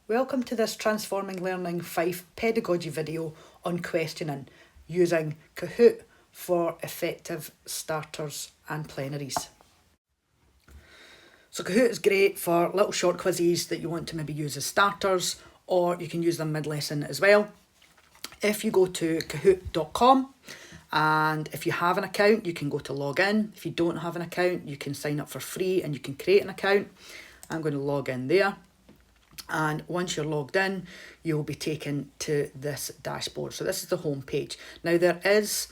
Welcome to this Transforming Learning Fife pedagogy video on questioning using Kahoot for effective starters and plenaries. So Kahoot is great for little short quizzes that you want to maybe use as starters, or you can use them mid-lesson as well. If you go to kahoot.com, and if you have an account, you can go to log in. If you don't have an account, you can sign up for free and you can create an account. I'm going to log in there. And once you're logged in, you'll be taken to this dashboard. So this is the home page. Now there is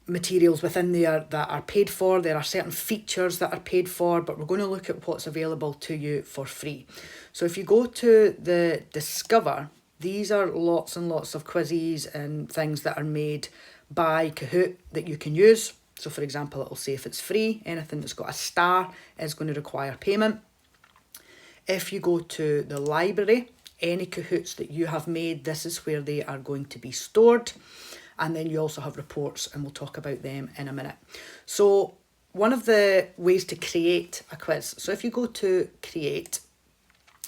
materials within there that are paid for. There are certain features that are paid for, but we're going to look at what's available to you for free. So if you go to the Discover, these are lots and lots of quizzes and things that are made by Kahoot that you can use. So for example, it'll say if it's free, anything that's got a star is going to require payment. If you go to the library, any Kahoots that you have made, this is where they are going to be stored. And then you also have reports, and we'll talk about them in a minute. So one of the ways to create a quiz. So if you go to create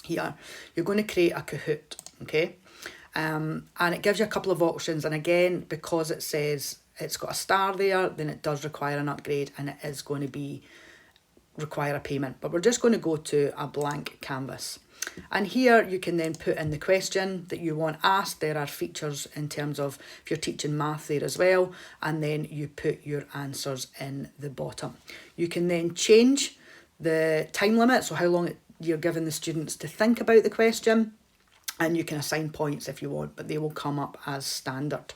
here, you're going to create a Kahoot, okay? And it gives you a couple of options. And again, because it says it's got a star there, then it does require an upgrade and it is going to require a payment. But we're just going to go to a blank canvas. And here you can then put in the question that you want asked. There are features in terms of if you're teaching math there as well. And then you put your answers in the bottom. You can then change the time limit, so how long you're giving the students to think about the question. And you can assign points if you want, but they will come up as standard.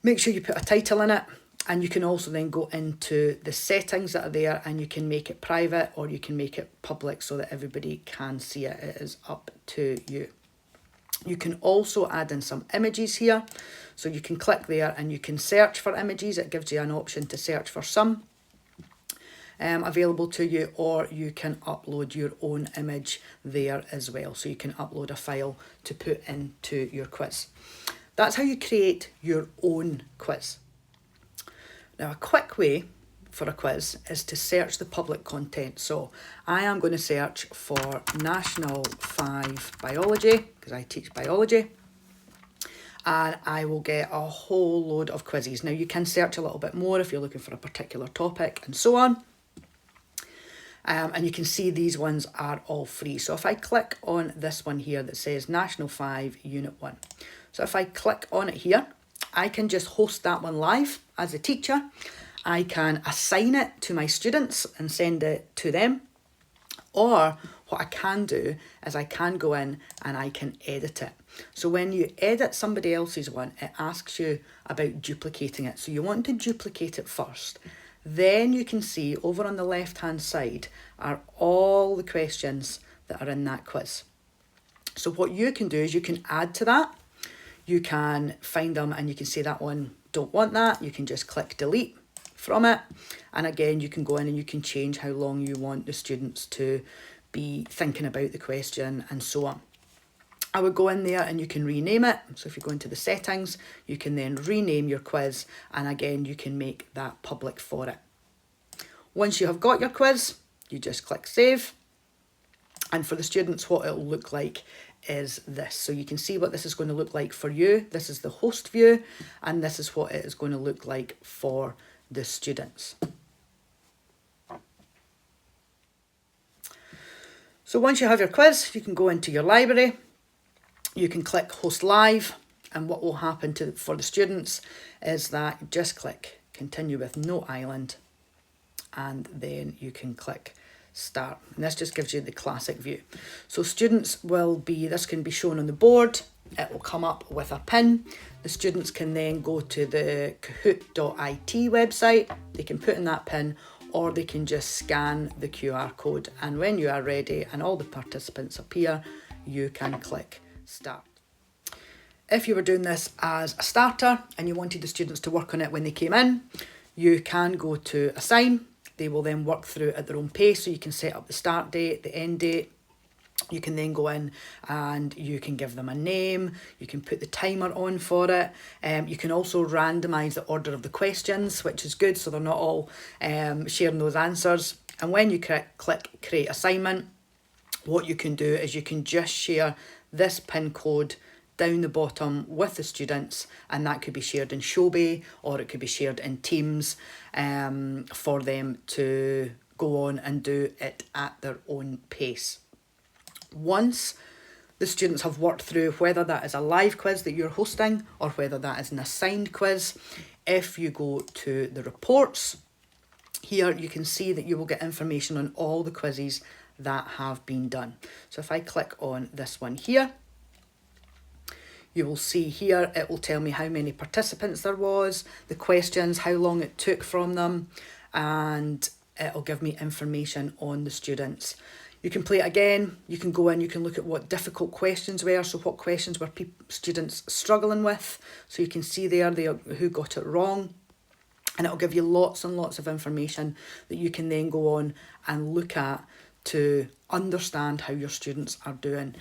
Make sure you put a title in it. And you can also then go into the settings that are there and you can make it private or you can make it public so that everybody can see it. It is up to you. You can also add in some images here. So you can click there and you can search for images. It gives you an option to search for some available to you, or you can upload your own image there as well. So you can upload a file to put into your quiz. That's how you create your own quiz. Now, a quick way for a quiz is to search the public content. So I am going to search for National 5 Biology, because I teach biology, and I will get a whole load of quizzes. Now, you can search a little bit more if you're looking for a particular topic and so on. And you can see these ones are all free. So if I click on this one here that says National 5 Unit 1. So if I click on it here, I can just host that one live as a teacher. I can assign it to my students and send it to them. Or what I can do is I can go in and I can edit it. So when you edit somebody else's one, it asks you about duplicating it. So you want to duplicate it first. Then you can see over on the left-hand side are all the questions that are in that quiz. So what you can do is you can add to that. You can find them and you can say that one, don't want that. You can just click delete from it. And again, you can go in and you can change how long you want the students to be thinking about the question and so on. I would go in there and you can rename it. So if you go into the settings, you can then rename your quiz. And again, you can make that public for it. Once you have got your quiz, you just click save. And for the students, what it'll look like is this. So you can see what this is going to look like for you. This is the host view, and this is what it is going to look like for the students. So once you have your quiz, you can go into your library. You can click host live, and what will happen for the students is that you just click continue with no island, and then you can click start. And this just gives you the classic view. So students this can be shown on the board. It will come up with a pin. The students can then go to the kahoot.it website. They can put in that pin, or they can just scan the QR code. And when you are ready and all the participants appear, you can click start. If you were doing this as a starter and you wanted the students to work on it when they came in, you can go to assign. They will then work through at their own pace. So you can set up the start date, the end date. You can then go in and you can give them a name. You can put the timer on for it. You can also randomise the order of the questions, which is good. So they're not all sharing those answers. And when you click create assignment, what you can do is you can just share this pin code down the bottom with the students, and that could be shared in Showbay or it could be shared in Teams for them to go on and do it at their own pace. Once the students have worked through whether that is a live quiz that you're hosting or whether that is an assigned quiz, if you go to the reports, here you can see that you will get information on all the quizzes that have been done. So if I click on this one here, you will see here, it will tell me how many participants there was, the questions, how long it took from them, and it'll give me information on the students. You can play it again, you can go in, you can look at what difficult questions were, so what questions were students struggling with, so you can see there who got it wrong, and it'll give you lots and lots of information that you can then go on and look at to understand how your students are doing.